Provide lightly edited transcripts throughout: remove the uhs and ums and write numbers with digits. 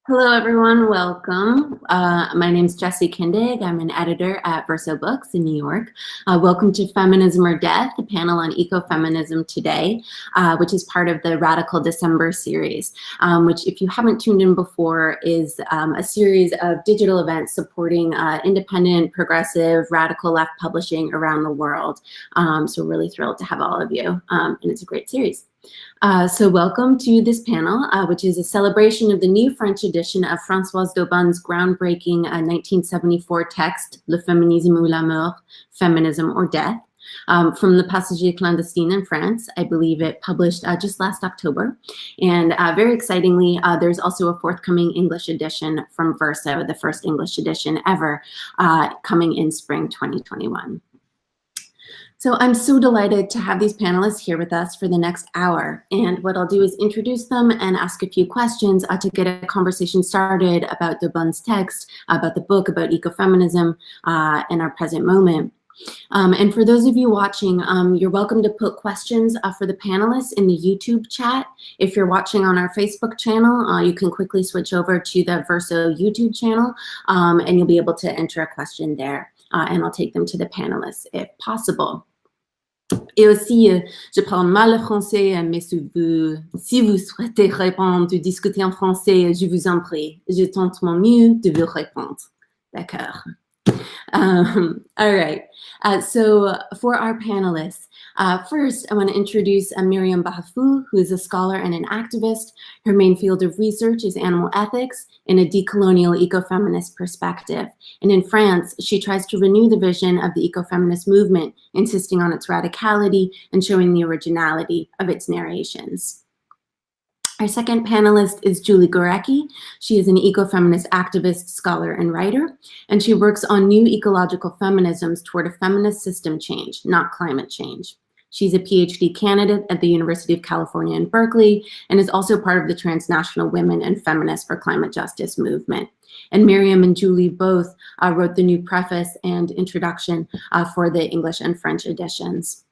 Hello, everyone. Welcome. My name is Jessie Kindig. I'm an editor at Verso Books in New York. Welcome to Feminism or Death, the panel on ecofeminism today, which is part of the Radical December series, which, if you haven't tuned in before, is a series of digital events supporting independent, progressive, radical left publishing around the world. So we're really thrilled to have all of you, and it's a great series. So welcome to this panel, which is a celebration of the new French edition of Françoise d'Aubonne's groundbreaking 1974 text, Le Féminisme ou la mort, Feminism or Death, from the Passager Clandestine in France. I believe it published just last October. And very excitingly, there's also a forthcoming English edition from Verso, the first English edition ever, coming in spring 2021. So I'm so delighted to have these panelists here with us for the next hour. And what I'll do is introduce them and ask a few questions to get a conversation started about d'Aubonne's text, about the book, about ecofeminism, and our present moment. And for those of you watching, you're welcome to put questions for the panelists in the YouTube chat. If you're watching on our Facebook channel, you can quickly switch over to the Verso YouTube channel, and you'll be able to enter a question there. And I'll take them to the panelists if possible. Et aussi, je parle mal le français, mais si vous souhaitez répondre ou discuter en français, je vous en prie. Je tente mon mieux de vous répondre. D'accord. All right. So for our panelists, first I want to introduce Myriam Bahaffou, who is a scholar and an activist. Her main field of research is animal ethics in a decolonial ecofeminist perspective. And in France, she tries to renew the vision of the ecofeminist movement, insisting on its radicality and showing the originality of its narrations. Our second panelist is Julie Gorecki. She is an ecofeminist activist, scholar, and writer, and she works on new ecological feminisms toward a feminist system change, not climate change. She's a PhD candidate at the University of California in Berkeley and is also part of the Transnational Women and Feminists for Climate Justice movement. And Myriam and Julie both wrote the new preface and introduction for the English and French editions.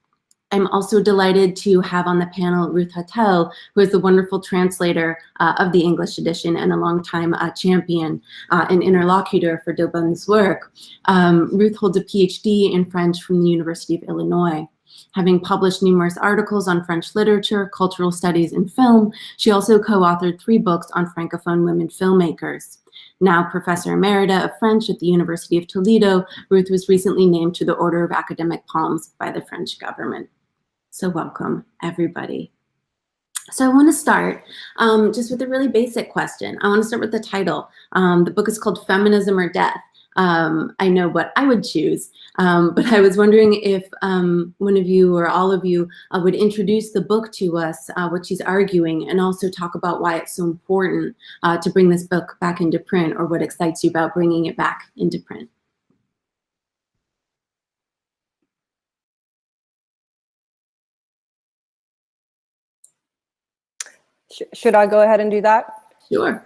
I'm also delighted to have on the panel Ruth Hottell, who is the wonderful translator of the English edition and a longtime champion and interlocutor for d'Aubonne's work. Ruth holds a PhD in French from the University of Illinois. Having published numerous articles on French literature, cultural studies, and film, she also co-authored 3 books on Francophone women filmmakers. Now Professor Emerita of French at the University of Toledo, Ruth was recently named to the Order of Academic Palms by the French government. So welcome, everybody. So I want to start just with a really basic question. I want to start with the title. The book is called Feminism or Death. I know what I would choose, but I was wondering if one of you or all of you would introduce the book to us, what she's arguing, and also talk about why it's so important to bring this book back into print, or what excites you about bringing it back into print. Should I go ahead and do that? Sure.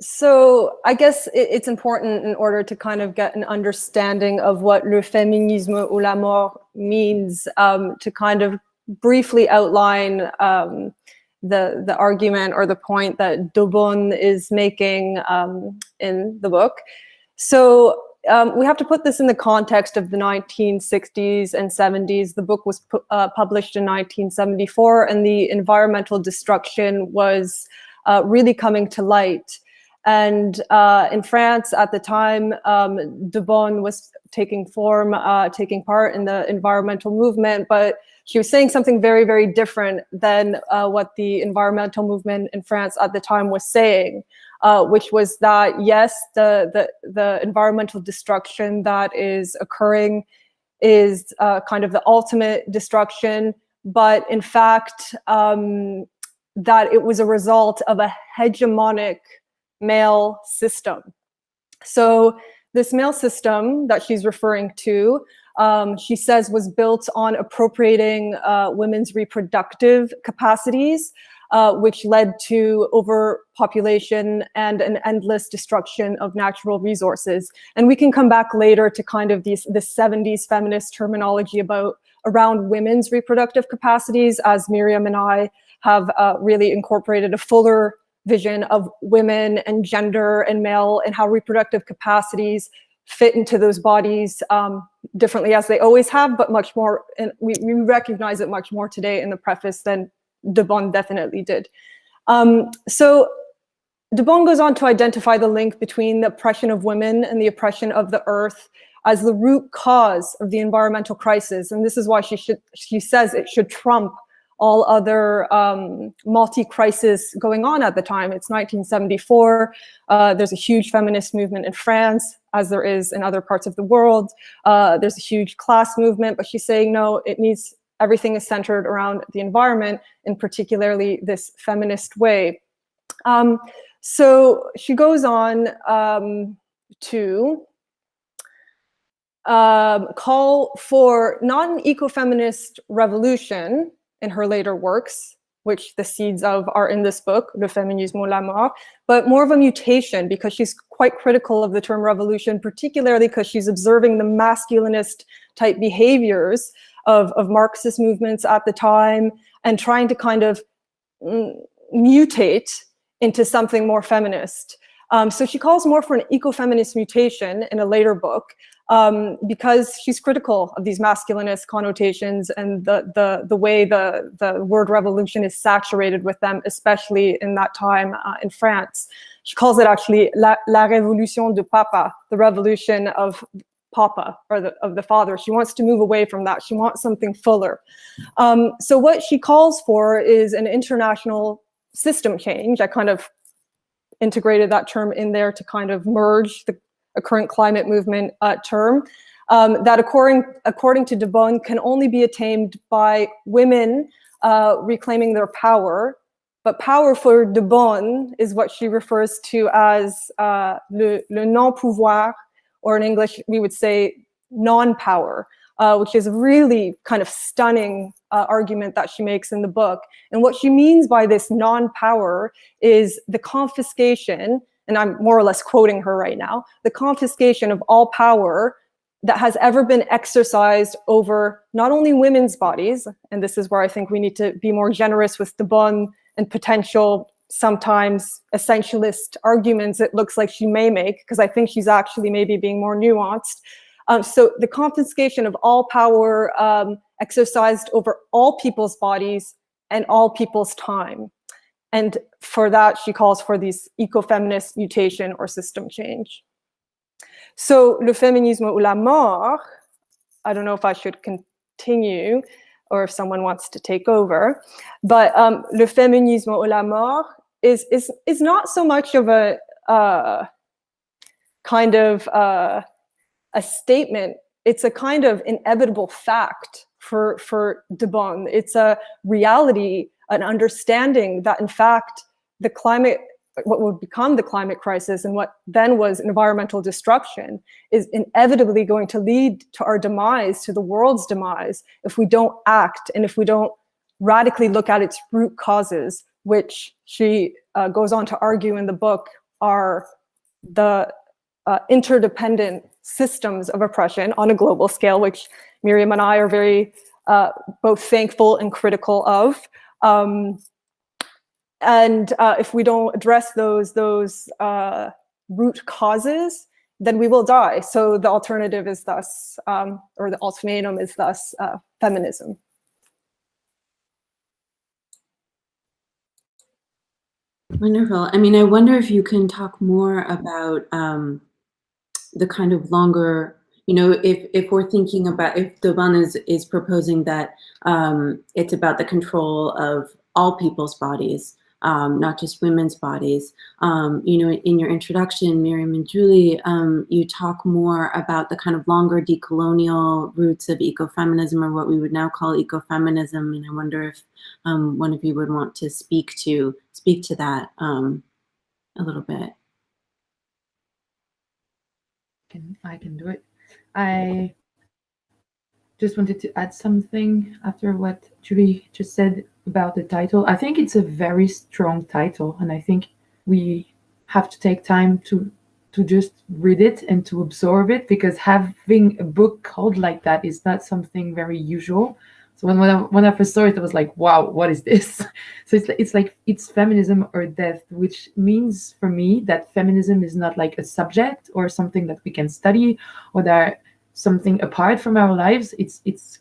So I guess it's important, in order to kind of get an understanding of what le féminisme ou la mort means, to kind of briefly outline the argument or the point that d'Aubonne is making in the book. So we have to put this in the context of the 1960s and 70s. The book was published in 1974, and the environmental destruction was really coming to light. And in France at the time, d'Aubonne was taking part in the environmental movement, but she was saying something very, very different than what the environmental movement in France at the time was saying. Which was that, yes, the environmental destruction that is occurring is kind of the ultimate destruction, but in fact, that it was a result of a hegemonic male system. So this male system that she's referring to, she says, was built on appropriating women's reproductive capacities, which led to overpopulation and an endless destruction of natural resources. And we can come back later to kind of the 70s feminist terminology around women's reproductive capacities, as Myriam and I have really incorporated a fuller vision of women and gender and male and how reproductive capacities fit into those bodies differently, as they always have, but much more, and we recognize it much more today in the preface than de Bonne definitely did. So de Bonne goes on to identify the link between the oppression of women and the oppression of the earth as the root cause of the environmental crisis. And this is why she says it should trump all other multi-crisis going on at the time. It's 1974. There's a huge feminist movement in France, as there is in other parts of the world. There's a huge class movement, but she's saying, no, everything is centered around the environment, and particularly this feminist way. So she goes on to call for not an ecofeminist revolution in her later works, which the seeds of are in this book, Le Féminisme ou la Mort, but more of a mutation, because she's quite critical of the term revolution, particularly because she's observing the masculinist type behaviors of Marxist movements at the time and trying to kind of mutate into something more feminist. So she calls more for an ecofeminist mutation in a later book, because she's critical of these masculinist connotations and the way the word revolution is saturated with them, especially in that time in France. She calls it actually la révolution de papa, the revolution of papa, or of the father. She wants to move away from that. She wants something fuller. So what she calls for is an international system change. I kind of integrated that term in there to kind of merge a current climate movement term, that according to de Bonne can only be attained by women reclaiming their power. But power for de Bonne is what she refers to as le non-pouvoir, or in English we would say non-power, which is a really kind of stunning argument that she makes in the book. And what she means by this non-power is the confiscation, and I'm more or less quoting her right now, the confiscation of all power that has ever been exercised over not only women's bodies, and this is where I think we need to be more generous with de Bonne and potential sometimes essentialist arguments it looks like she may make, because I think she's actually maybe being more nuanced. So the confiscation of all power exercised over all people's bodies and all people's time. And for that, she calls for these ecofeminist mutation or system change. So Le Féminisme ou la Mort, I don't know if I should continue or if someone wants to take over, but Le Féminisme ou la Mort is not so much of a kind of a statement. It's a kind of inevitable fact for de Bonne. It's a reality, an understanding that in fact the climate, what would become the climate crisis and what then was environmental destruction, is inevitably going to lead to our demise, to the world's demise, if we don't act and if we don't radically look at its root causes, which she goes on to argue in the book are the interdependent systems of oppression on a global scale, which Myriam and I are very both thankful and critical of. And if we don't address those root causes, then we will die. So the alternative is thus, or the ultimatum is thus feminism. Wonderful. I mean, I wonder if you can talk more about the kind of longer, if we're thinking about, if de Bonne is proposing that it's about the control of all people's bodies, not just women's bodies. In your introduction, Myriam and Julie, you talk more about the kind of longer decolonial roots of ecofeminism, or what we would now call ecofeminism. And I wonder if one of you would want to speak to that a little bit. I can do it. I just wanted to add something after what Julie just said about the title. I think it's a very strong title, and I think we have to take time to just read it and to absorb it, because having a book called like that is not something very usual. So when I first saw it, I was like, wow, what is this? So it's feminism or death, which means for me that feminism is not like a subject or something that we can study or that something apart from our lives. It's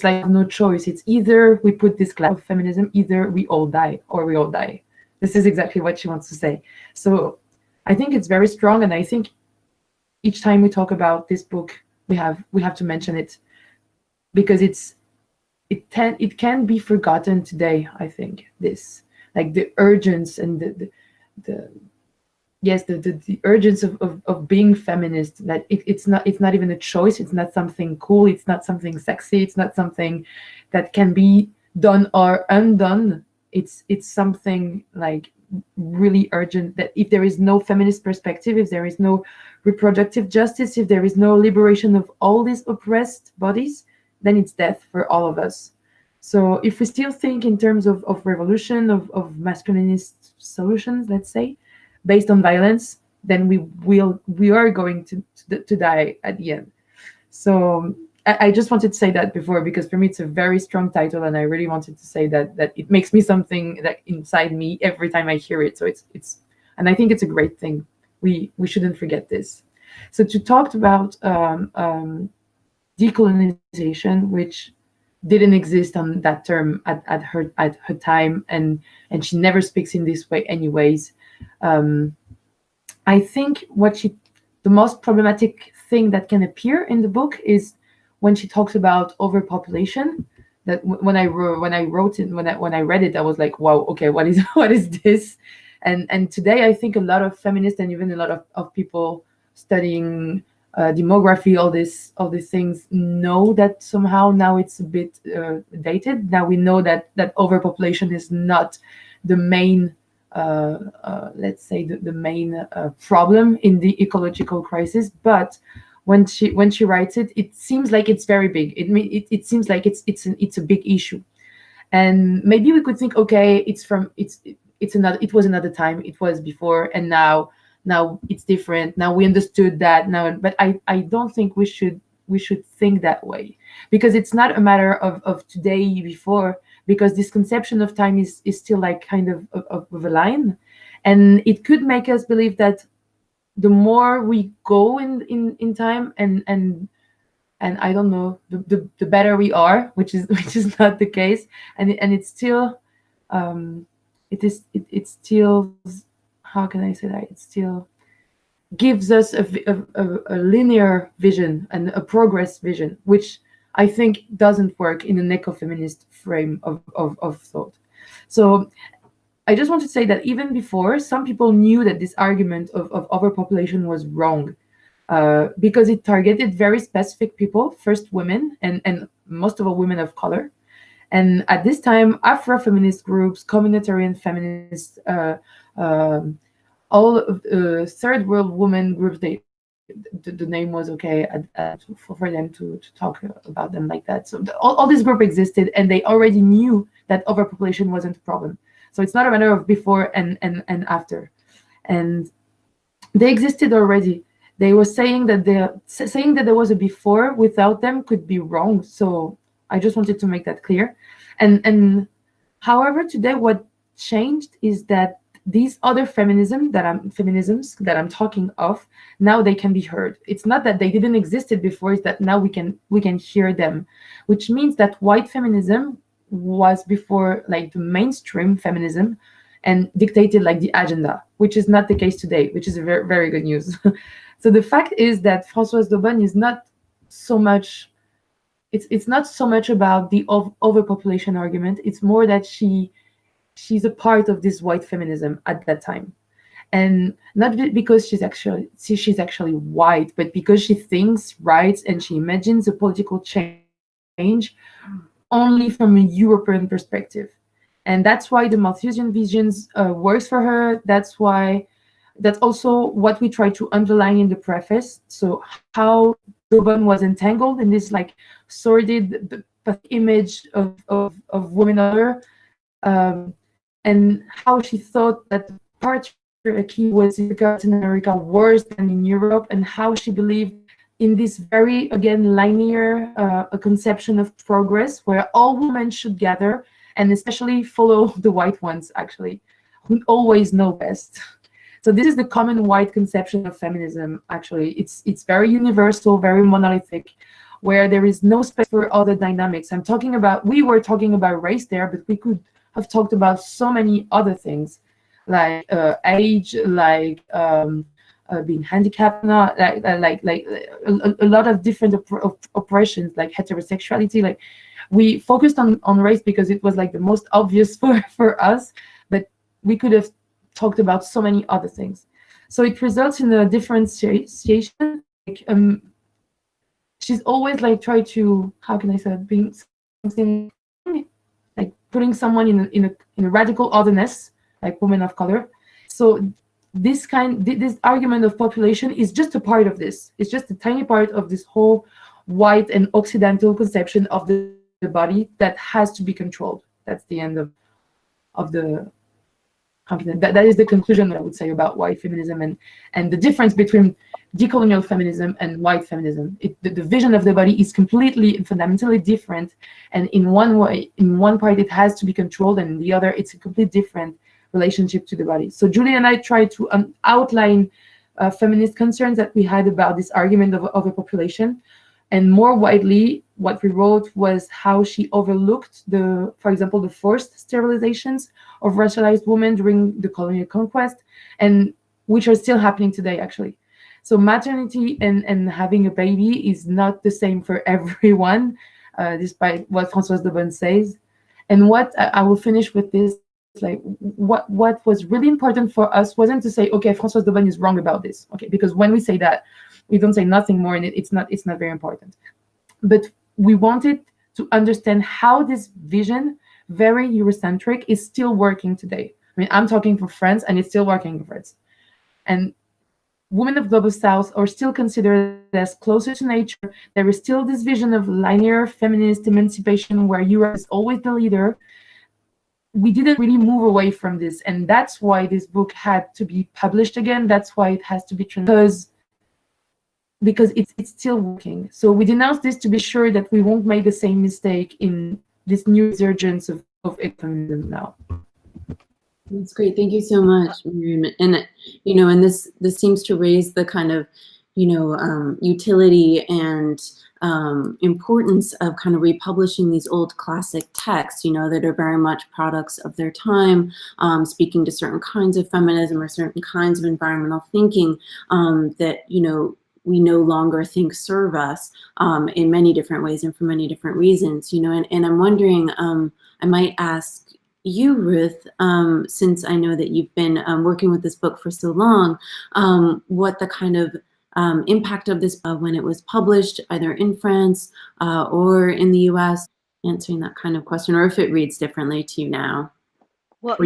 like no choice. It's either we put this class of feminism, either we all die or we all die. This is exactly what she wants to say. So I think it's very strong, and I think each time we talk about this book, we have to mention it, because it can be forgotten today. I think this, like the urgence and the yes, the urgence of being feminist, that it's not even a choice, it's not something cool, it's not something sexy, it's not something that can be done or undone. It's something like really urgent, that if there is no feminist perspective, if there is no reproductive justice, if there is no liberation of all these oppressed bodies, then it's death for all of us. So if we still think in terms of revolution, of masculinist solutions, let's say, based on violence, then we are going to die at the end. So I just wanted to say that before, because for me it's a very strong title, and I really wanted to say that it makes me something that inside me every time I hear it. So it's and I think it's a great thing. We shouldn't forget this. So to talk about decolonization, which didn't exist on that term at her time, and she never speaks in this way anyways. I think the most problematic thing that can appear in the book is when she talks about overpopulation. That when I read it, I was like, wow, okay, what is this? And today I think a lot of feminists and even a lot of people studying demography, all these things, know that somehow now it's a bit dated. Now we know that overpopulation is not the main let's say the main problem in the ecological crisis, but when she writes it, it seems like it's very big. It seems like it's a big issue, and maybe we could think, okay, it was another time, it was before, and now it's different. Now we understood that now, but I don't think we should think that way, because it's not a matter of today before, because this conception of time is still like kind of a line, and it could make us believe that the more we go in time, and I don't know, the better we are, which is not the case, and it's still it's still, how can I say that, it still gives us a linear vision and a progress vision, which I think doesn't work in an ecofeminist frame of thought. So I just want to say that even before, some people knew that this argument of overpopulation was wrong, because it targeted very specific people, first women, and most of all women of color. And at this time, Afro-feminist groups, communitarian feminists, all of third world women groups, the name was okay for them to talk about them like that. So all these groups existed, and they already knew that overpopulation wasn't a problem. So it's not a matter of before and after. And they existed already. They were saying that there was a before without them could be wrong. So I just wanted to make that clear. And however, today what changed is that these other feminisms that I'm talking of, now they can be heard. It's not that they didn't existed before, it's that now we can hear them, which means that white feminism was before like the mainstream feminism and dictated like the agenda, which is not the case today, which is very, very good news. So the fact is that Françoise Daubonne is not so much, it's not so much about the overpopulation argument. It's more that she's a part of this white feminism at that time, and not because she's actually white, but because she thinks, writes, and she imagines a political change only from a European perspective. And that's why the Malthusian visions works for her. That's also what we try to underline in the preface. So how Daubonne was entangled in this like sordid image of women other, and how she thought that patriarchy was in Latin America worse than in Europe, and how she believed in this very, again, linear a conception of progress where all women should gather, and especially follow the white ones, actually, who always know best. So this is the common white conception of feminism, actually. It's very universal, very monolithic, where there is no space for other dynamics. We were talking about race there, but we could have talked about so many other things, like age, like being handicapped, not like a lot of different oppressions, like heterosexuality. Like, we focused on race because it was like the most obvious for us, but we could have talked about so many other things. So it results in a differentiation. Like, she's always like try to, how can I say it, being something, like putting someone in a radical otherness, like women of color. So this argument of population is just a part of this. It's just a tiny part of this whole white and occidental conception of the body that has to be controlled. That's the end of the, that is the conclusion that I would say about white feminism and the difference between decolonial feminism and white feminism. The vision of the body is completely and fundamentally different, and in one part it has to be controlled, and in the other it's a completely different relationship to the body. So Julie and I tried to outline feminist concerns that we had about this argument of overpopulation, and more widely, what we wrote was how she overlooked for example, the forced sterilizations of racialized women during the colonial conquest, and which are still happening today, actually. So maternity and having a baby is not the same for everyone, despite what Françoise de Bonne says. And what I will finish with this, like what was really important for us wasn't to say, okay, Françoise de Bonne is wrong about this, okay, because when we say that, we don't say nothing more, and it's not very important. But we wanted to understand how this vision, very Eurocentric, is still working today. I mean, I'm talking for France, and it's still working for France. And women of Global South are still considered as closer to nature. There is still this vision of linear feminist emancipation where Europe is always the leader. We didn't really move away from this, and that's why this book had to be published again. That's why it has to be translated, because it's still working. So we denounce this to be sure that we won't make the same mistake in this new resurgence of ecofeminism now. That's great. Thank you so much, Myriam. And and this seems to raise the kind of utility and importance of kind of republishing these old classic texts, that are very much products of their time, speaking to certain kinds of feminism or certain kinds of environmental thinking that we no longer think serve us in many different ways and for many different reasons. And I'm wondering, I might ask you, Ruth, since I know that you've been working with this book for so long, what the kind of impact of this when it was published, either in France or in the US, answering that kind of question, or if it reads differently to you now. Well,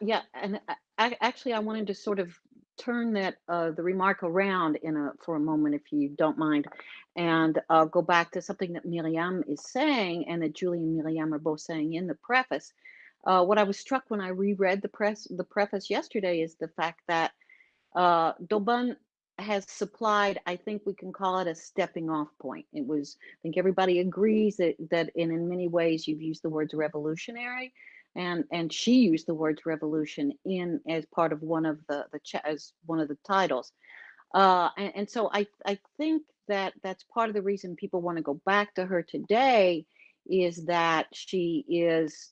yeah, and actually, I wanted to sort of turn that the remark around for a moment, if you don't mind, and go back to something that Myriam is saying, and that Julie and Myriam are both saying in the preface. What I was struck when I reread the preface yesterday is the fact that d'Aubonne has supplied, I think we can call it a stepping off point. It was, I think everybody agrees that in many ways you've used the words revolutionary, and she used the words revolution as part of one of as one of the titles. And so I think that that's part of the reason people want to go back to her today, is that she is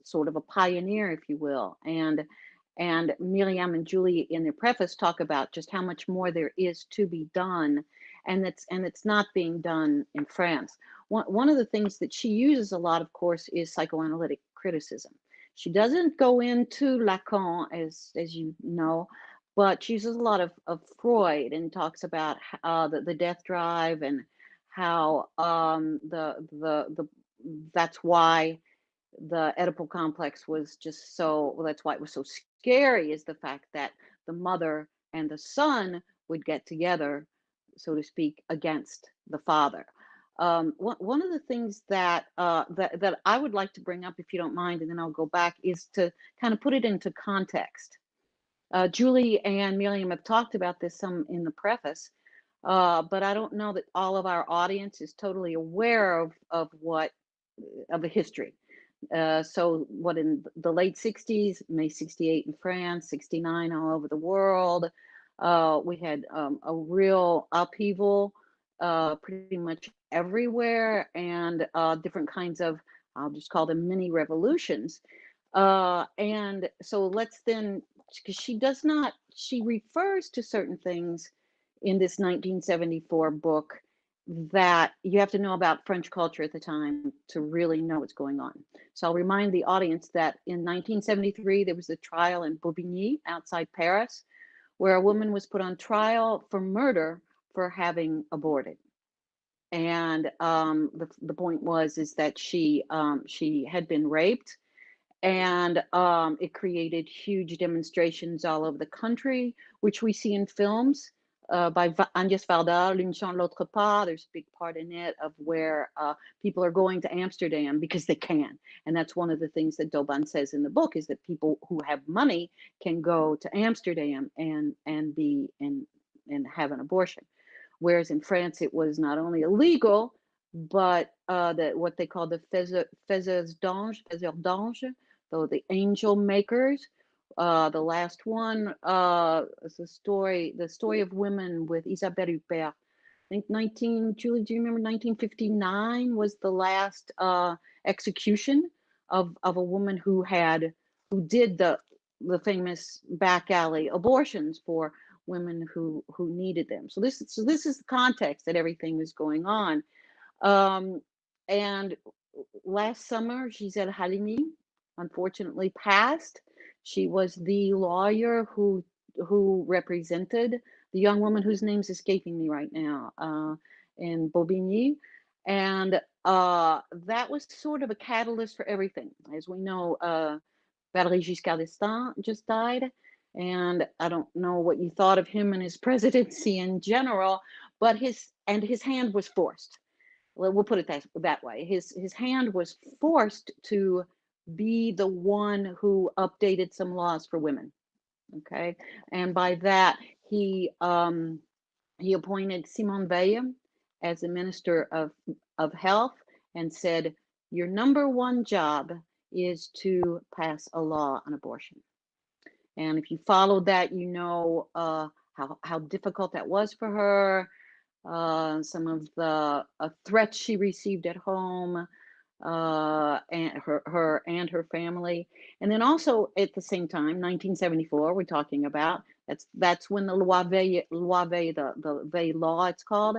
sort of a pioneer, if you will. And Myriam and Julie in their preface talk about just how much more there is to be done, and it's not being done in France. One of the things that she uses a lot, of course, is psychoanalytic criticism. She doesn't go into Lacan, as you know, but she uses a lot of Freud, and talks about the death drive, and how that's why the Oedipal complex was just so, well, that's why it was so scary, is the fact that the mother and the son would get together, so to speak, against the father. One of the things that that I would like to bring up, if you don't mind, and then I'll go back, is to kind of put it into context. Julie and Myriam have talked about this some in the preface. but I don't know that all of our audience is totally aware of the history. So what, in the late 60s, May 68 in France, 69 all over the world, we had a real upheaval pretty much everywhere, and different kinds of, I'll just call them mini revolutions. And so let's then, because she refers to certain things in this 1974 book that you have to know about French culture at the time to really know what's going on. So I'll remind the audience that in 1973, there was a trial in Bobigny outside Paris, where a woman was put on trial for murder for having aborted. And the point is that she had been raped, and it created huge demonstrations all over the country, which we see in films by Agnès Varda, L'une chante l'autre pas. There's a big part in it of where people are going to Amsterdam because they can. And that's one of the things that D'Aubin says in the book, is that people who have money can go to Amsterdam and have an abortion. Whereas in France, it was not only illegal, but what they call the faiseurs d'ange, so the angel makers. The last one is the story of women with Isabelle Huppert. I think Julie, do you remember 1959 was the last execution of a woman who did the famous back alley abortions for women who needed them. So this is the context that everything was going on. And last summer, Gisèle Halimi unfortunately passed. She was the lawyer who represented the young woman whose name's escaping me right now in Bobigny. And that was sort of a catalyst for everything. As we know, Valéry Giscard d'Estaing just died. And I don't know what you thought of him and his presidency in general, but his hand was forced. Well, we'll put it that way. His hand was forced to be the one who updated some laws for women. Okay, and by that he appointed Simone Veil as the Minister of Health and said, your number one job is to pass a law on abortion. And if you followed that, you know how difficult that was for her. Some of the threats she received at home, and her and her family. And then also at the same time, 1974, we're talking about, that's when the Loi Veil, the Veil law, it's called,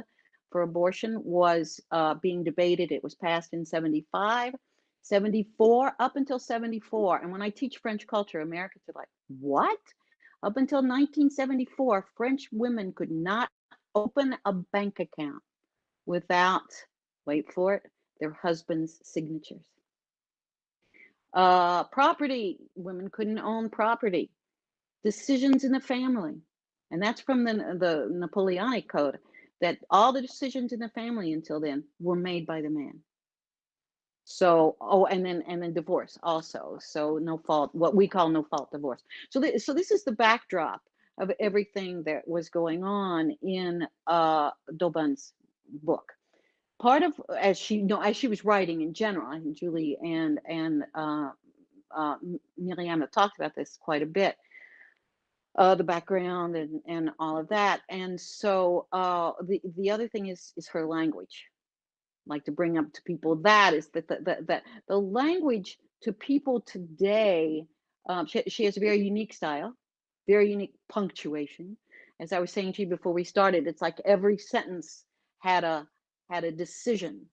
for abortion was being debated. It was passed in 75, 74, up until 74. And when I teach French culture, Americans are like, what? Up until 1974, French women could not open a bank account without, wait for it, their husband's signatures. Property, women couldn't own property. Decisions in the family, and that's from the Napoleonic Code, that all the decisions in the family until then were made by the man. So, and then divorce also. So no fault, what we call no fault divorce. So this is the backdrop of everything that was going on in D'Aubin's book. Part of, as she was writing in general, I think Julie and Myriam have talked about this quite a bit, the background and all of that. And so the other thing is her language. Like to bring up to people that is that the language to people today, she has a very unique style, very unique punctuation. As I was saying to you before we started, it's like every sentence had a decision.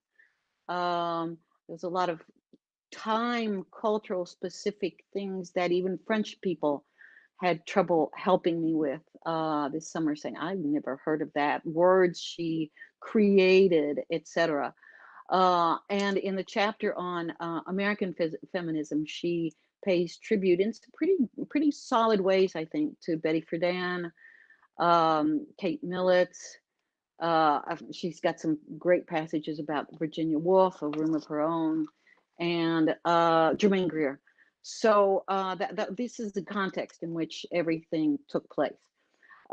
There's a lot of time, cultural specific things that even French people had trouble helping me with this summer, saying, I've never heard of that. Words she created, etc. And in the chapter on American feminism, she pays tribute in some pretty solid ways, I think, to Betty Friedan, Kate Millett. She's got some great passages about Virginia Woolf, A Room of Her Own, and Germaine Greer. So this is the context in which everything took place.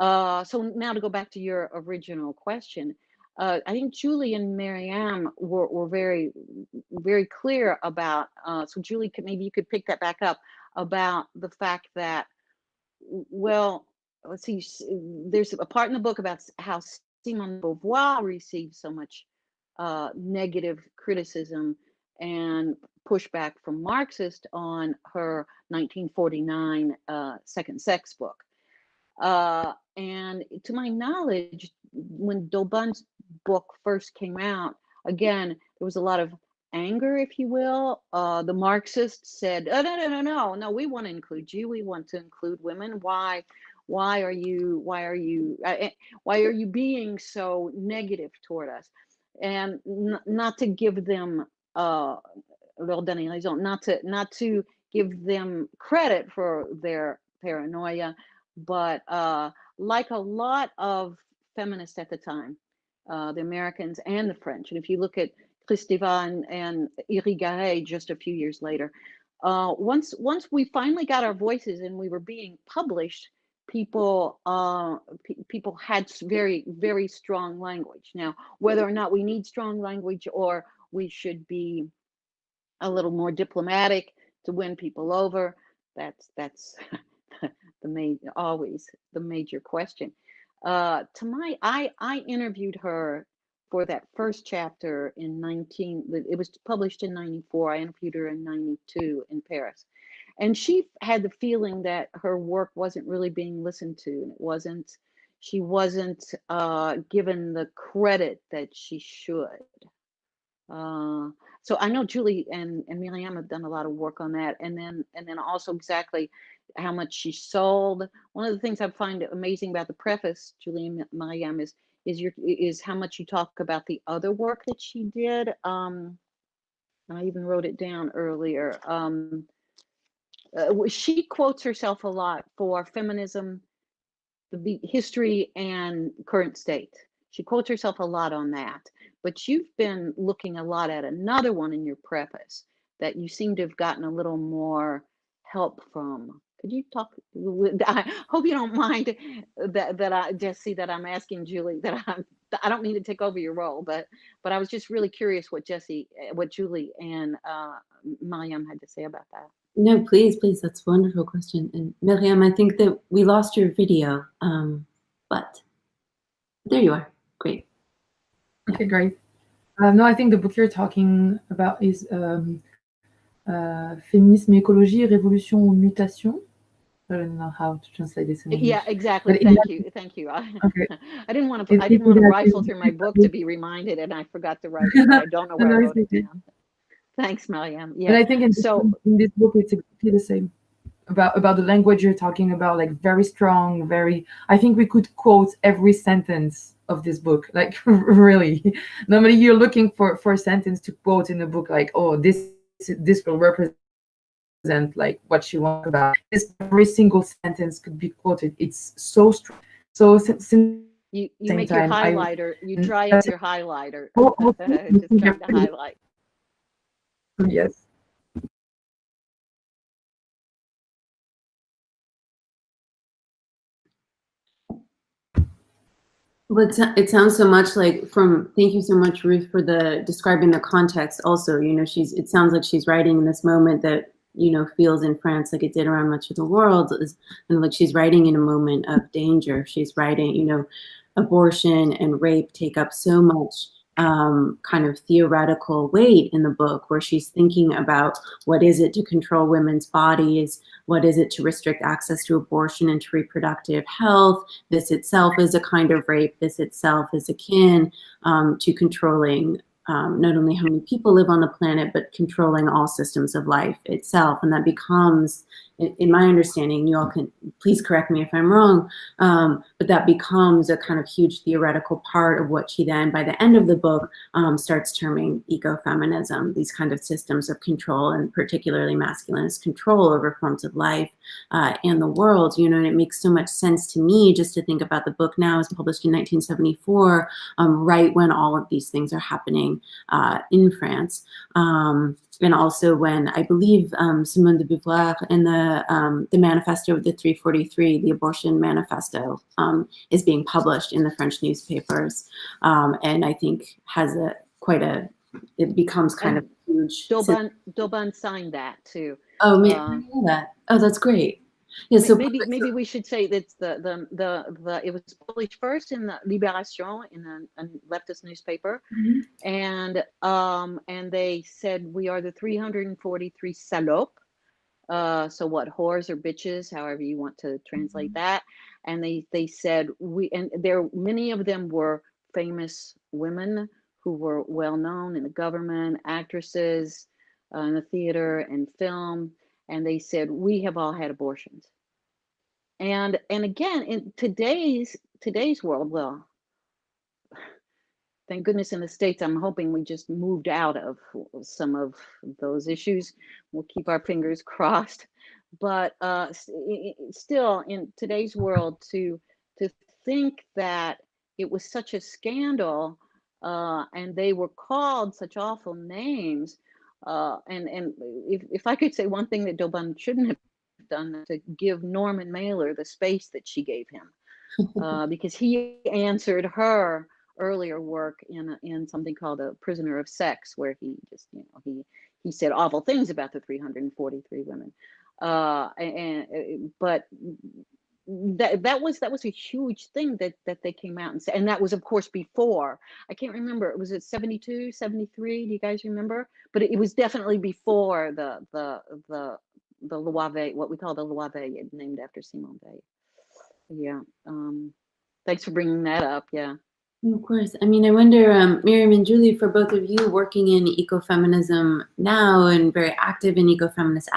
So now to go back to your original question, I think Julie and Myriam were very, very clear about, so Julie, maybe you could pick that back up, about the fact that, well, let's see, there's a part in the book about how Simone de Beauvoir received so much negative criticism and pushback from Marxists on her 1949 Second Sex book. And to my knowledge, when Daubon's book first came out, again, there was a lot of anger, if you will. The Marxists said, "Oh, no, we want to include you. We want to include women. Why are you being so negative toward us?" And not to give them leur donner raison, not to give them credit for their paranoia, but like a lot of feminists at the time, the Americans and the French, and if you look at Christeva and Irigaray just a few years later, once we finally got our voices and we were being published, people people had very, very strong language. Now, whether or not we need strong language or we should be a little more diplomatic to win people over, that's always the major question. I interviewed her for that first chapter in it was published in 94. I interviewed her in 92 in Paris. And she had the feeling that her work wasn't really being listened to. She wasn't given the credit that she should. So I know Julie and Myriam have done a lot of work on that, and then also exactly how much she sold. One of the things I find amazing about the preface, Julie and Myriam, is how much you talk about the other work that she did. And I even wrote it down earlier. She quotes herself a lot for feminism, the history, and current state. She quotes herself a lot on that. But you've been looking a lot at another one in your preface that you seem to have gotten a little more help from. Could you talk? I hope you don't mind that I just see that I'm asking Julie, I don't mean to take over your role, but I was just really curious what Julie and Myriam had to say about that. No, please, that's a wonderful question. And Myriam, I think that we lost your video, but there you are. Great. Okay, great. No, I think the book you're talking about is Féminisme, Écologie, Révolution ou Mutation. I don't know how to translate this in English. Yeah, exactly. But Thank you. Okay. I didn't want to rifle through my book to be reminded, and I forgot to write it. I don't know where I wrote it down. Thanks, Myriam. Yeah. And I think in this book it's exactly the same about the language you're talking about, like very strong, very. I think we could quote every sentence of this book, like really. Normally you're looking for a sentence to quote in the book, like, oh, this will represent like what you want about. Every single sentence could be quoted. It's so strong. So since you make your highlighter, you dry up your highlighter. Just trying to highlight. Yes. Well, it sounds so much like thank you so much, Ruth, for describing the context also. It sounds like she's writing in this moment that, feels in France like it did around much of the world, and like she's writing in a moment of danger. She's writing, abortion and rape take up so much kind of theoretical weight in the book, where she's thinking about what is it to control women's bodies, what is it to restrict access to abortion and to reproductive health. This itself is a kind of rape. This itself is akin to controlling not only how many people live on the planet, but controlling all systems of life itself. And that becomes, in my understanding, you all can please correct me if I'm wrong, but that becomes a kind of huge theoretical part of what she then, by the end of the book, starts terming ecofeminism, these kind of systems of control, and particularly masculinist control over forms of life and the world. And it makes so much sense to me just to think about the book now as published in 1974, right when all of these things are happening in France. and also when I believe Simone de Beauvoir in the manifesto of the 343, the abortion manifesto, is being published in the French newspapers, and I think has it becomes kind of huge. Daubin signed that too. Oh, maybe I know that. Oh, that's great. Yeah, so maybe we should say that's it was published first in the Libération, in a leftist newspaper, and they said we are the 343 salopes. So what, whores or bitches, however you want to translate that. And they said many of them were famous women who were well known in the government, actresses, in the theater and film. And they said, we have all had abortions. And again, in today's world, well, thank goodness in the States, I'm hoping we just moved out of some of those issues. We'll keep our fingers crossed. But still, in today's world, to think that it was such a scandal, and they were called such awful names, and if I could say one thing that Daubin shouldn't have done, to give Norman Mailer the space that she gave him, because he answered her earlier work in something called A Prisoner of Sex, where he just, he said awful things about the 343 women, but that was a huge thing that they came out and said, and that was of course before, I can't remember, was it 72, 73? Do you guys remember? But it was definitely before the Loi Veil, what we call the Loi Veil, named after Simone Veil. Yeah. Thanks for bringing that up. Yeah. Of course. I mean, I wonder, Myriam and Julie, for both of you working in ecofeminism now and very active in ecofeminist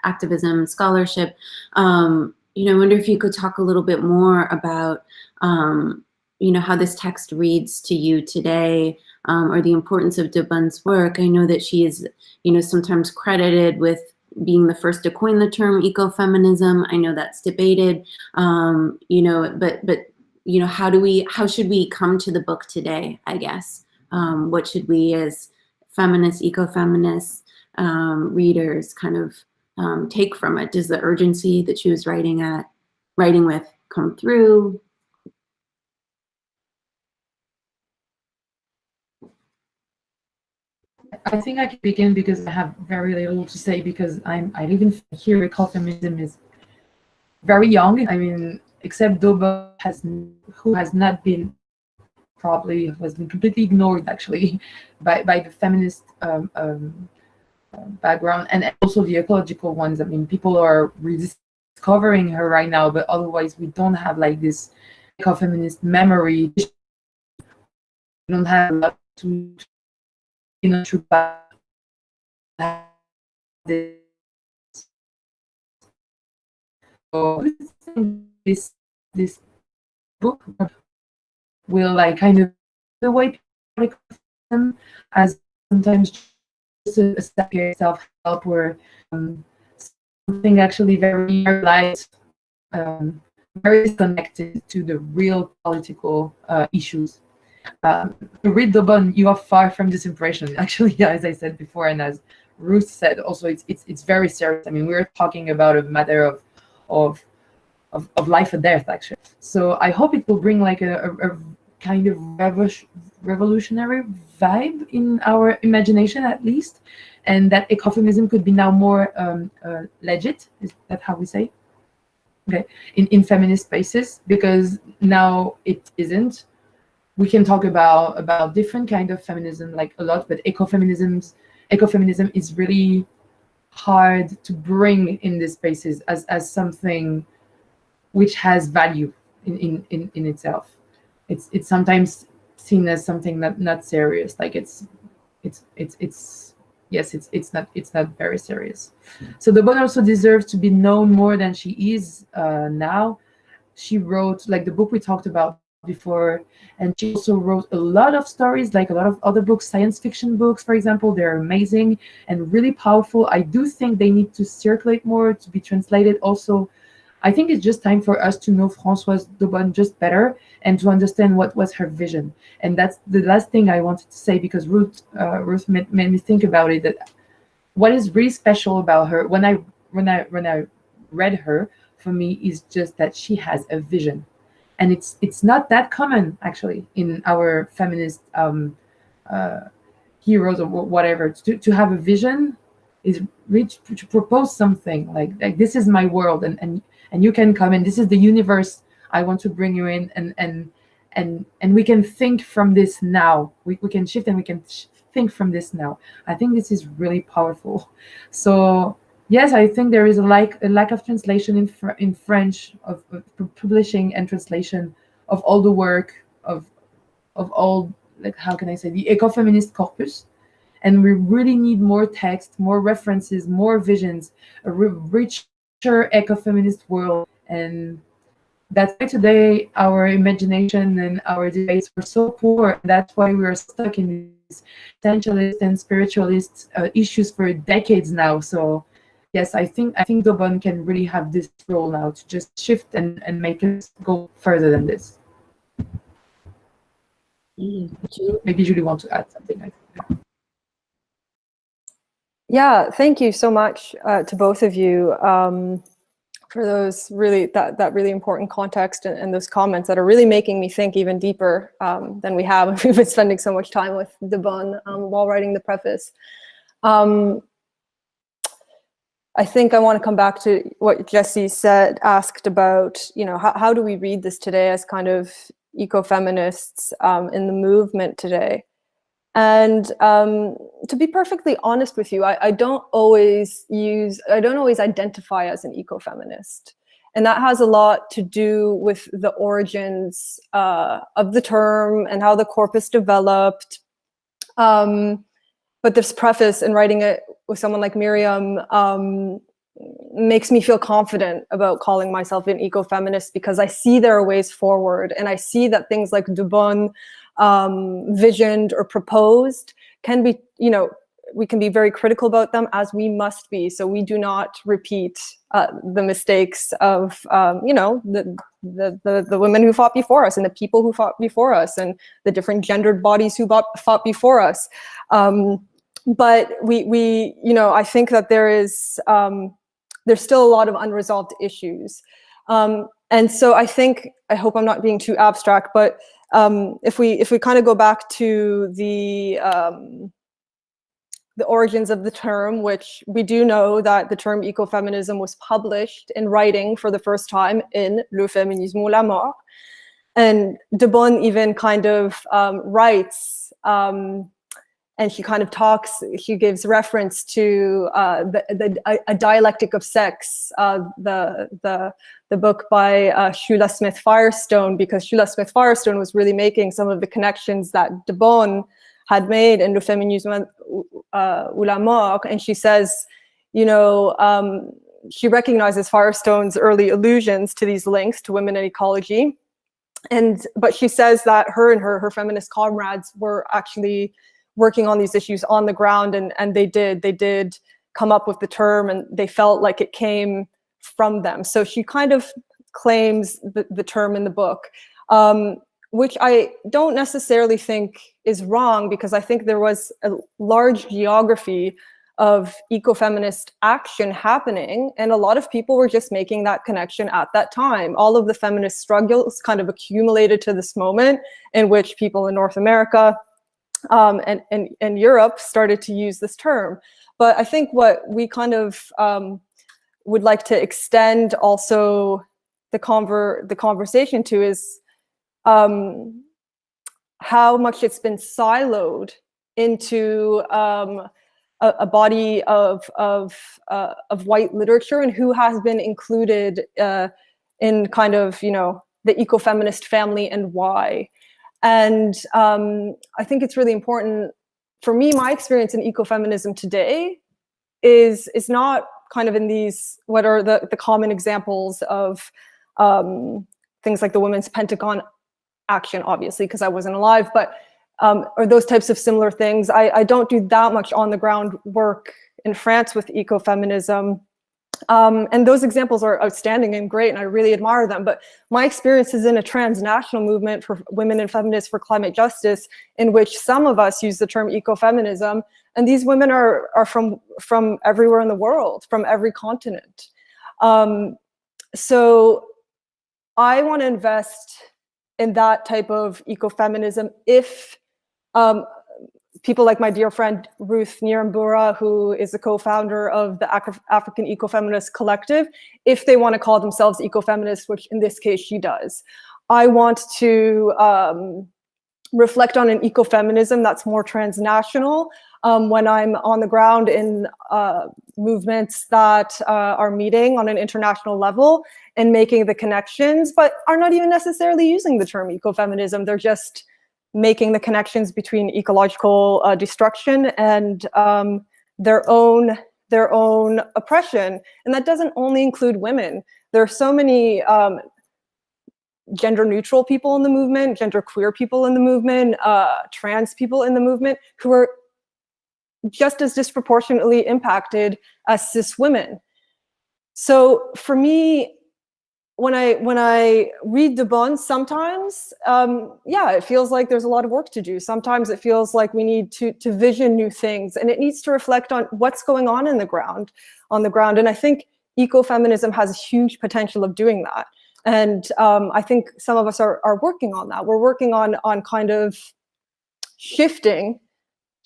activism, scholarship, I wonder if you could talk a little bit more about, how this text reads to you today, or the importance of Daubin's work. I know that she is, sometimes credited with being the first to coin the term ecofeminism. I know that's debated, but how should we come to the book today, I guess? What should we as feminists, ecofeminists, readers kind of take from it? Does the urgency that she was writing with come through? I think I can begin because I have very little to say, because I live in here. Ecofeminism is very young. I mean, except Daubin, who has not been, probably has been completely ignored actually by the feminist background, and also the ecological ones. I mean, people are rediscovering her right now, but otherwise we don't have like this ecofeminist memory. We don't have a lot to so this book will like kind of the way people them as sometimes just a step here, self-help, or something actually very light, very disconnected to the real political issues. To read Daubin, you are far from this impression. Actually, as I said before, and as Ruth said, also it's very serious. I mean, we're talking about a matter of life or death, actually. So I hope it will bring like a kind of revolutionary vibe in our imagination, at least, and that ecofeminism could be now more legit. Is that how we say? Okay, in feminist spaces, because now it isn't. We can talk about different kind of feminism, like a lot, but ecofeminism is really hard to bring in these spaces as something which has value in itself. It's sometimes seen as something not serious, like it's not very serious. So Daubin also deserves to be known more than she is now. She wrote like the book we talked about before, and she also wrote a lot of stories, like a lot of other books, science fiction books, for example. They're amazing and really powerful. I do think they need to circulate more, to be translated. Also, I think it's just time for us to know Françoise Daubin just better and to understand what was her vision. And that's the last thing I wanted to say, because Ruth made me think about it, that what is really special about her when I read her, for me, is just that she has a vision, and it's not that common actually in our feminist heroes or whatever. To have a vision is reach to propose something like this is my world, and you can come in. This is the universe I want to bring you in, and we can think from this now. We can shift, and we can think from this now. I think this is really powerful. So yes, I think there is a lack of translation in French of publishing and translation of all the work of all, like, how can I say, the ecofeminist corpus. And we really need more text, more references, more visions, a richer ecofeminist world. And that's why today our imagination and our debates are so poor. That's why we are stuck in these essentialist and spiritualist issues for decades now. So yes, I think Dobon can really have this role now to just shift and make us go further than this. Maybe Julie wants to add something. Yeah, thank you so much to both of you for those really that really important context and those comments that are really making me think even deeper than we have. We've been spending so much time with Dobon while writing the preface. I think I want to come back to what Jessie asked about, you know, how do we read this today as kind of ecofeminists in the movement today? And to be perfectly honest with you, I don't always identify as an ecofeminist. And that has a lot to do with the origins of the term and how the corpus developed. But this preface and writing it with someone like Myriam makes me feel confident about calling myself an ecofeminist, because I see there are ways forward, and I see that things like Dobon visioned or proposed can be, you know, we can be very critical about them, as we must be, so we do not repeat the mistakes of you know, the women who fought before us and the people who fought before us and the different gendered bodies who fought before us. But we you know, I think that there's still a lot of unresolved issues, and so I hope I'm not being too abstract, but if we kind of go back to the origins of the term, which we do know that the term ecofeminism was published in writing for the first time in Le Féminisme ou la mort, and Dobon even kind of writes, and she kind of she gives reference to a dialectic of sex, the book by Shula Smith Firestone, because Shula Smith Firestone was really making some of the connections that Dobon had made in Le Féminisme ou la mort. And she says, you know, she recognizes Firestone's early allusions to these links to women and ecology. But she says that her and her feminist comrades were actually working on these issues on the ground, and they did come up with the term, and they felt like it came from them. So she kind of claims the term in the book, which I don't necessarily think is wrong, because I think there was a large geography of ecofeminist action happening, and a lot of people were just making that connection at that time. All of the feminist struggles kind of accumulated to this moment in which people in North America and Europe started to use this term. But I think what we kind of would like to extend also the conversation to is how much it's been siloed into a body of white literature, and who has been included in kind of, you know, the ecofeminist family and why. And I think it's really important for me. My experience in ecofeminism today is not kind of in these, what are the common examples of things like the Women's Pentagon action, obviously, because I wasn't alive, but or those types of similar things. I don't do that much on the ground work in France with ecofeminism. And those examples are outstanding and great, and I really admire them. But my experience is in a transnational movement for women and feminists for climate justice, in which some of us use the term ecofeminism, and these women are from everywhere in the world, from every continent. So I want to invest in that type of ecofeminism if people like my dear friend Ruth Hottell, who is the co-founder of the African Ecofeminist Collective, if they want to call themselves ecofeminists, which in this case she does. I want to reflect on an ecofeminism that's more transnational when I'm on the ground in movements that are meeting on an international level and making the connections, but are not even necessarily using the term ecofeminism. They're just making the connections between ecological destruction and their own oppression. And that doesn't only include women. There are so many gender neutral people in the movement, gender queer people in the movement, trans people in the movement who are just as disproportionately impacted as cis women. So for me, when I read De Bon, sometimes, yeah, it feels like there's a lot of work to do. Sometimes it feels like we need to vision new things, and it needs to reflect on what's going on in the ground, And I think ecofeminism has a huge potential of doing that. And I think some of us are working on that. We're working on kind of shifting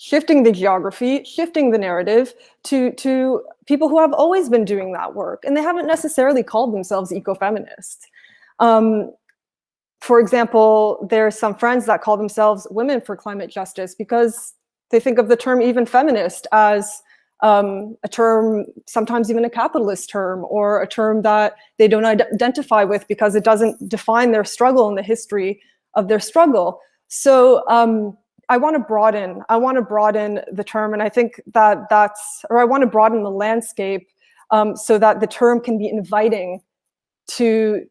the geography, shifting the narrative to people who have always been doing that work, and they haven't necessarily called themselves ecofeminists. For example, there's some friends that call themselves women for climate justice because they think of the term even feminist as a term, sometimes even a capitalist term, or a term that they don't identify with because it doesn't define their struggle and the history of their struggle. So I want to broaden the term, and I think I want to broaden the landscape so that the term can be inviting to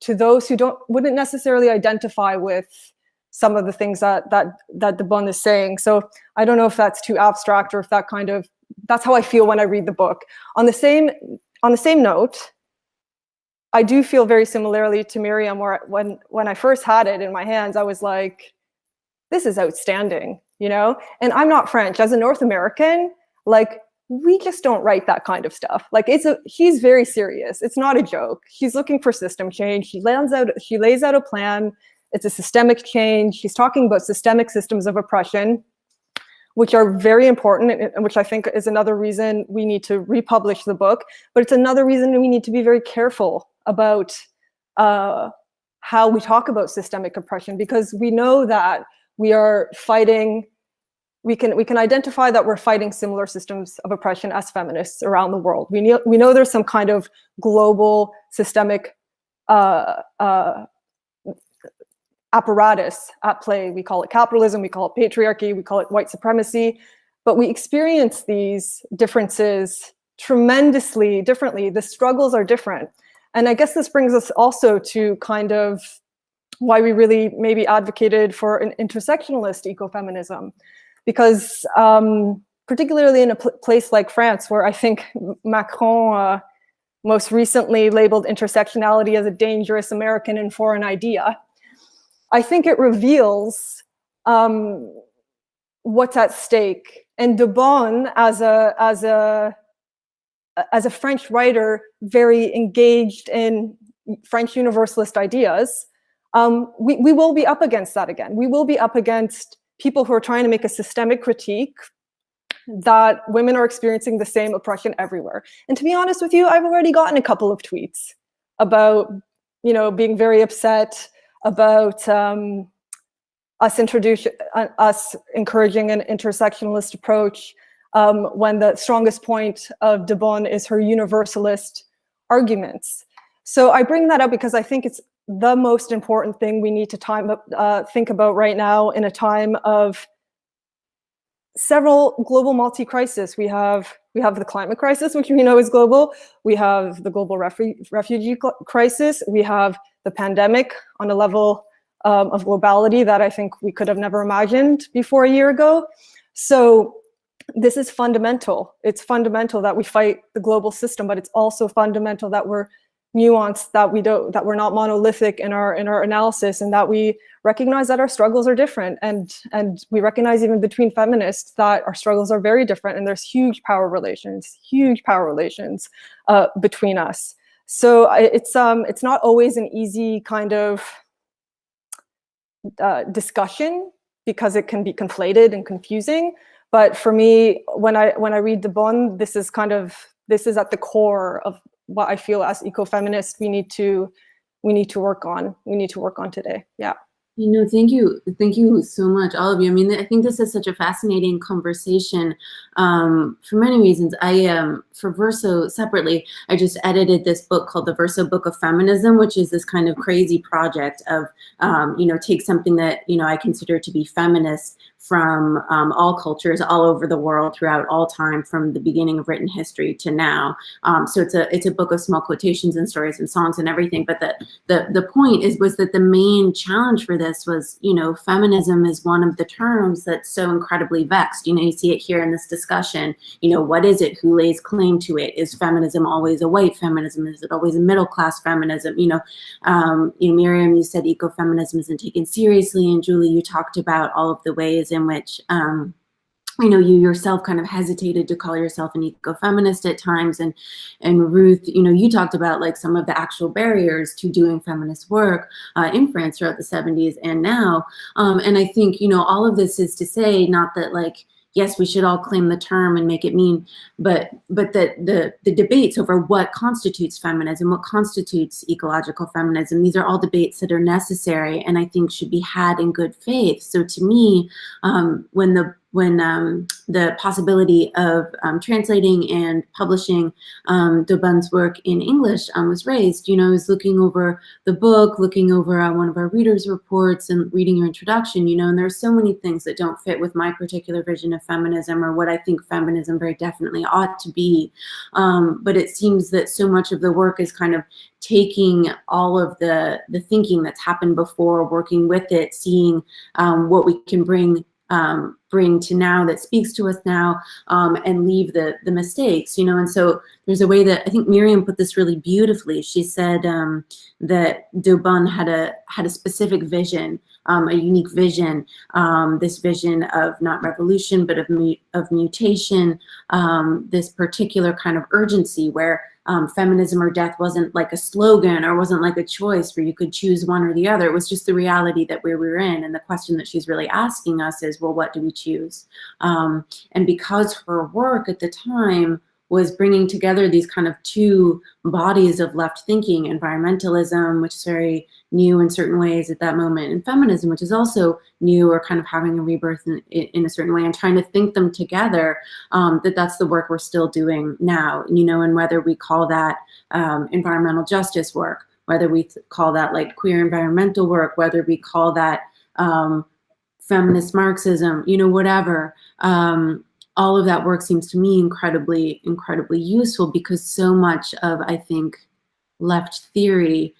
those who wouldn't necessarily identify with some of the things that De Bon is saying. So I don't know if that's too abstract or if that's how I feel when I read the book. On the same note, I do feel very similarly to Myriam, where when I first had it in my hands, I was like, this is outstanding, you know? And I'm not French. As a North American, like, we just don't write that kind of stuff. Like, he's very serious. It's not a joke. He's looking for system change. She lays out a plan. It's a systemic change. She's talking about systemic systems of oppression, which are very important, and which I think is another reason we need to republish the book. But it's another reason we need to be very careful about how we talk about systemic oppression, because we know that we are fighting, we can identify that we're fighting similar systems of oppression as feminists around the world. We know there's some kind of global systemic apparatus at play. We call it capitalism, we call it patriarchy, we call it white supremacy, but we experience these differences tremendously differently. The struggles are different. And I guess this brings us also to kind of why we really maybe advocated for an intersectionalist ecofeminism, because particularly in a place like France, where I think Macron most recently labeled intersectionality as a dangerous American and foreign idea, I think it reveals what's at stake. And De Bon, as a French writer, very engaged in French universalist ideas, we will be up against that again. We will be up against people who are trying to make a systemic critique that women are experiencing the same oppression everywhere. And to be honest with you, I've already gotten a couple of tweets about, being very upset about us encouraging an intersectionalist approach when the strongest point of De Bon is her universalist arguments. So I bring that up because I think it's the most important thing we need to think about right now in a time of several global multi-crises. We have the climate crisis, which we know is global. We have the global refugee crisis. We have the pandemic on a level of globality that I think we could have never imagined before a year ago. So this is fundamental. It's fundamental that we fight the global system, but it's also fundamental that we're nuanced, that we're not monolithic in our analysis, and that we recognize that our struggles are different, and we recognize even between feminists that our struggles are very different, and there's huge power relations between us. So it's not always an easy kind of discussion, because it can be conflated and confusing. But for me, when I read the Bonn, this is at the core of what I feel as ecofeminists we need to work on. We need to work on today. Yeah. You know, thank you so much, all of you. I mean, I think this is such a fascinating conversation for many reasons. For Verso separately, I just edited this book called the Verso Book of Feminism, which is this kind of crazy project of, take something that, I consider to be feminist from all cultures all over the world throughout all time, from the beginning of written history to now. So it's a book of small quotations and stories and songs and everything. But the point was that the main challenge for this was, feminism is one of the terms that's so incredibly vexed. You see it here in this discussion. What is it? Who lays claim to it? Is feminism always a white feminism? Is it always a middle class feminism? Myriam, you said ecofeminism isn't taken seriously, and Julie, you talked about all of the ways in which you yourself kind of hesitated to call yourself an ecofeminist at times, and Ruth, you talked about like some of the actual barriers to doing feminist work in France throughout the 70s and now, and I think all of this is to say, not that like, yes, we should all claim the term and make it mean, but that the debates over what constitutes feminism, what constitutes ecological feminism, these are all debates that are necessary and I think should be had in good faith. So to me, when the possibility of translating and publishing Daubonne's work in English was raised, I was looking over the book, looking over one of our readers' reports and reading your introduction, and there's so many things that don't fit with my particular vision of feminism or what I think feminism very definitely ought to be. But it seems that so much of the work is kind of taking all of the thinking that's happened before, working with it, seeing what we can bring to now that speaks to us now, and leave the mistakes, and so there's a way that I think Myriam put this really beautifully. She said that Daubonne had a specific vision, a unique vision, this vision of not revolution, but of mutation, this particular kind of urgency where feminism or death wasn't like a slogan or wasn't like a choice where you could choose one or the other. It was just the reality that we were in. And the question that she's really asking us is, well, what do we choose? And because her work at the time was bringing together these kind of two bodies of left thinking, environmentalism, which is very new in certain ways at that moment, and feminism, which is also new or kind of having a rebirth in a certain way, and trying to think them together, that's the work we're still doing now, and whether we call that environmental justice work, whether we call that like queer environmental work, whether we call that feminist Marxism, whatever, all of that work seems to me incredibly, incredibly useful, because so much of, I think, left theory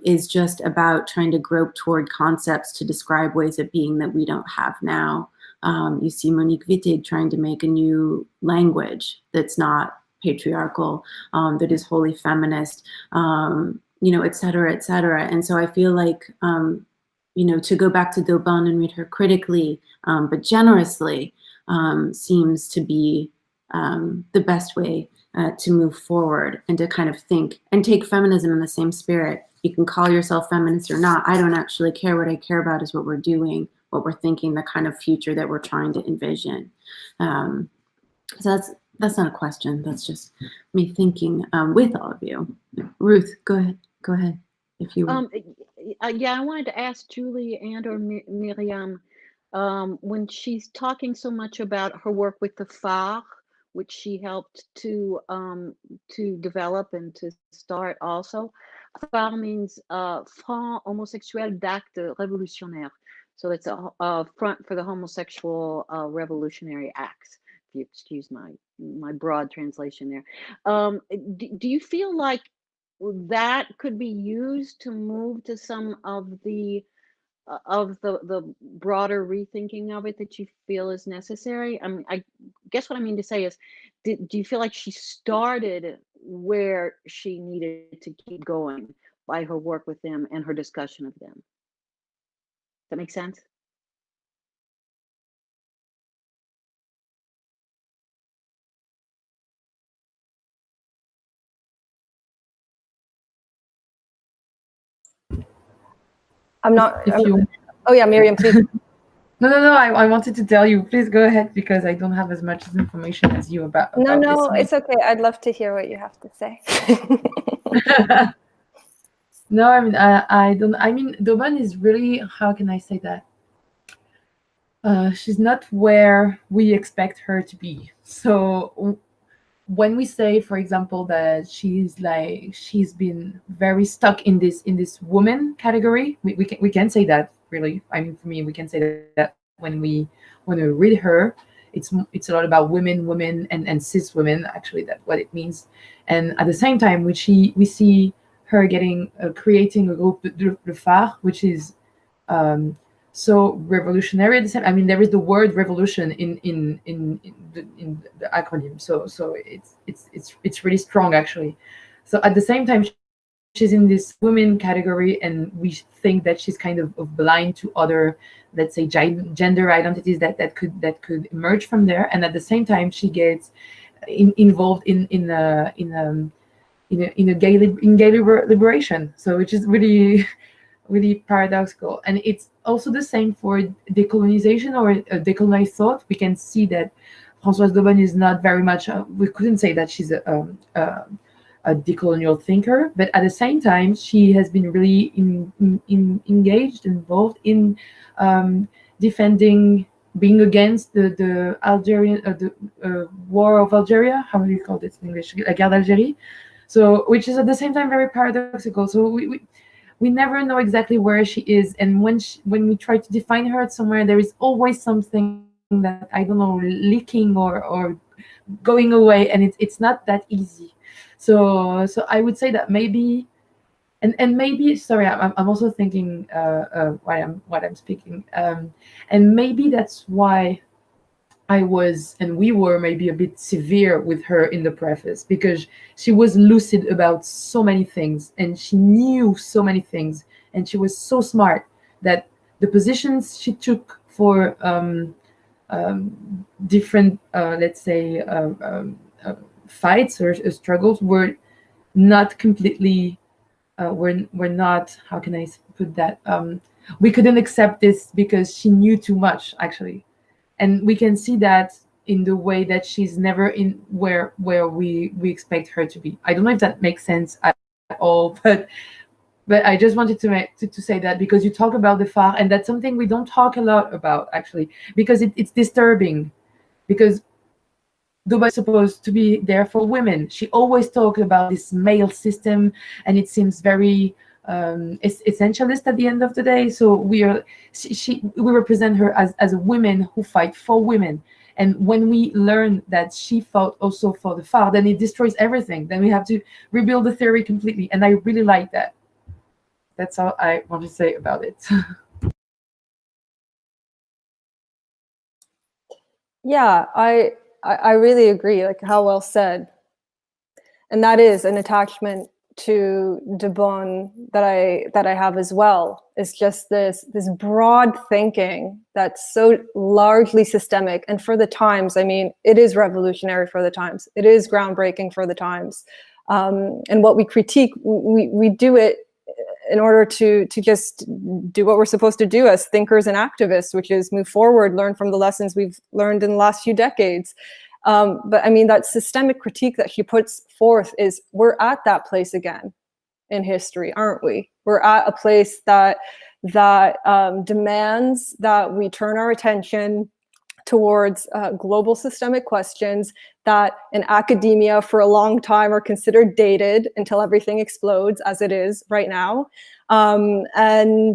is just about trying to grope toward concepts to describe ways of being that we don't have now. You see Monique Wittig trying to make a new language that's not patriarchal, that is wholly feminist, et cetera, et cetera. And so I feel like, to go back to Daubonne and read her critically, but generously, seems to be the best way to move forward and to kind of think and take feminism in the same spirit. You can call yourself feminist or not. I don't actually care. What I care about is what we're doing, what we're thinking, the kind of future that we're trying to envision. So that's not a question. That's just me thinking with all of you. Ruth, go ahead. If you want. Yeah, I wanted to ask Julie and or Myriam, when she's talking so much about her work with the phare, which she helped to develop and to start also. Phare means Front Homosexuel d'Acte Révolutionnaire. So it's a front for the homosexual revolutionary acts, if you excuse my broad translation there. Do you feel like that could be used to move to some of the of the broader rethinking of it that you feel is necessary? I mean, I guess what I mean to say is, do you feel like she started where she needed to keep going by her work with them and her discussion of them? Does that make sense? I'm not. If you Oh yeah, Myriam, please. no, I wanted to tell you, please go ahead, because I don't have as much information as you about No, this. it's okay. I'd love to hear what you have to say. No, I mean, I don't. I mean, Doban is really, how can I say that? She's not where we expect her to be. So when we say, for example, that she's been very stuck in this woman category, we can say that, really. I mean, for me, we can say that when we read her, it's a lot about women and cis women. Actually, that's what it means. And at the same time, we see her getting creating a group, Le Phare, which is so revolutionary at the same. I mean, there is the word revolution in the acronym. So it's really strong, actually. So at the same time, she's in this women category, and we think that she's kind of blind to other, let's say, gender identities that could emerge from there. And at the same time, she gets involved in gay liberation. So which is really really paradoxical. And it's also the same for decolonization or decolonized thought. We can see that Françoise Daubonne is not very much, we couldn't say that she's a decolonial thinker, but at the same time, she has been really engaged, involved in defending, being against the Algerian, war of Algeria. How do you call this in English? La guerre d'Algérie. So, which is at the same time very paradoxical. So we never know exactly where she is, and when we try to define her somewhere, there is always something that, I don't know, leaking or going away, and it's not that easy. So I would say that maybe, and maybe, sorry, I'm also thinking what I'm speaking, and maybe that's why we were maybe a bit severe with her in the preface, because she was lucid about so many things, and she knew so many things, and she was so smart that the positions she took for different, let's say, fights or struggles were not completely, were not, how can I put that? We couldn't accept this because she knew too much, actually. And we can see that in the way that she's never in where we expect her to be. I don't know if that makes sense at all, but I just wanted to say that, because you talk about the Phare, and that's something we don't talk a lot about, actually, because it's disturbing, because Dubai is supposed to be there for women. She always talks about this male system, and it seems very essentialist at the end of the day. So we represent her as a woman who fight for women. And when we learn that she fought also for the Phare, then it destroys everything. Then we have to rebuild the theory completely. And I really like that. That's all I want to say about it. Yeah, I really agree. Like, how well said. And that is an attachment to Daubonne that I have as well. It's just this broad thinking that's so largely systemic, and for the times, I mean, it is revolutionary for the times. It is groundbreaking for the times. And what we critique, we do it in order to just do what we're supposed to do as thinkers and activists, which is move forward, learn from the lessons we've learned in the last few decades. But I mean, that systemic critique that she puts forth is, we're at that place again in history, aren't we? We're at a place that demands that we turn our attention towards global systemic questions that in academia for a long time are considered dated until everything explodes, as it is right now. And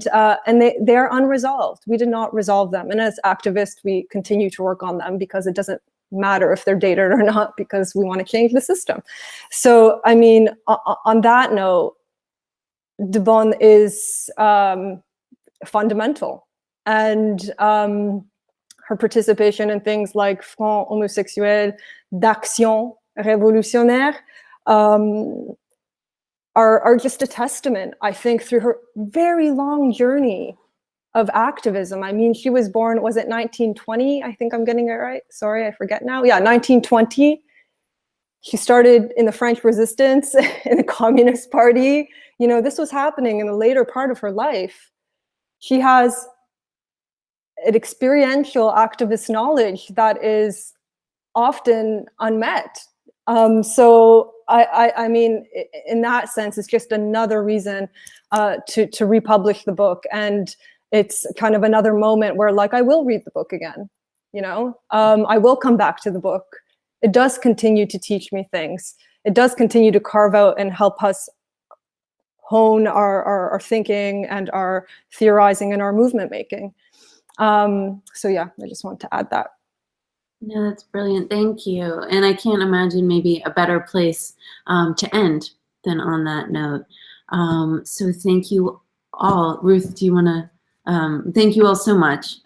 they are unresolved. We did not resolve them. And as activists, we continue to work on them, because it doesn't matter if they're dated or not, because we want to change the system. So, I mean, on that note, Daubonne is fundamental. And her participation in things like Front Homosexuel d'Action Révolutionnaire are just a testament, I think, through her very long journey of activism. I mean, she was born, was it 1920? I think I'm getting it right. Sorry, I forget now. Yeah, 1920. She started in the French Resistance, in the Communist Party. You know, this was happening in the later part of her life. She has an experiential activist knowledge that is often unmet. So I mean, in that sense, it's just another reason to republish the book. And it's kind of another moment where, like, I will read the book again, you know? I will come back to the book. It does continue to teach me things. It does continue to carve out and help us hone our thinking and our theorizing and our movement making. So yeah, I just want to add that. No, that's brilliant. Thank you. And I can't imagine maybe a better place to end than on that note. So thank you all. Ruth, do you want to, thank you all so much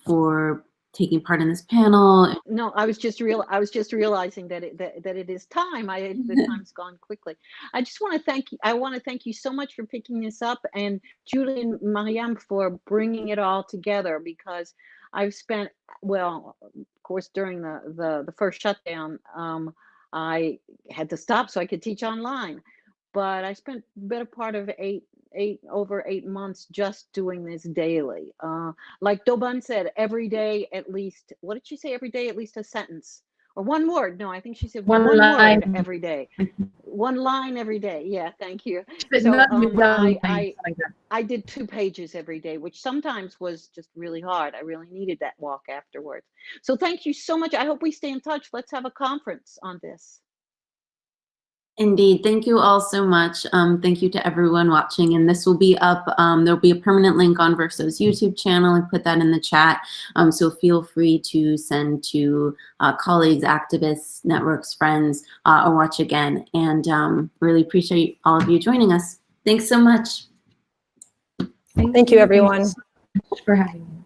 for taking part in this panel. No, I was just realizing that it is time. The time's gone quickly. I just want to thank you. I want to thank you so much for picking this up, and Julie and Myriam for bringing it all together, because I've spent, well, of course, during the first shutdown, I had to stop so I could teach online, but I spent the better part of over 8 months just doing this daily. Like Doban said, every day at least, what did she say? Every day at least a sentence or one word. No, I think she said one line. word every day. One line every day. Yeah, thank you. But So not like that. I did 2 pages every day, which sometimes was just really hard. I really needed that walk afterwards. So thank you so much. I hope we stay in touch. Let's have a conference on this. Indeed. Thank you all so much. Thank you to everyone watching. And this will be up. There'll be a permanent link on Verso's YouTube channel. I put that in the chat. So feel free to send to colleagues, activists, networks, friends, or watch again. And really appreciate all of you joining us. Thanks so much. Thank you, everyone. Thanks so much for having me.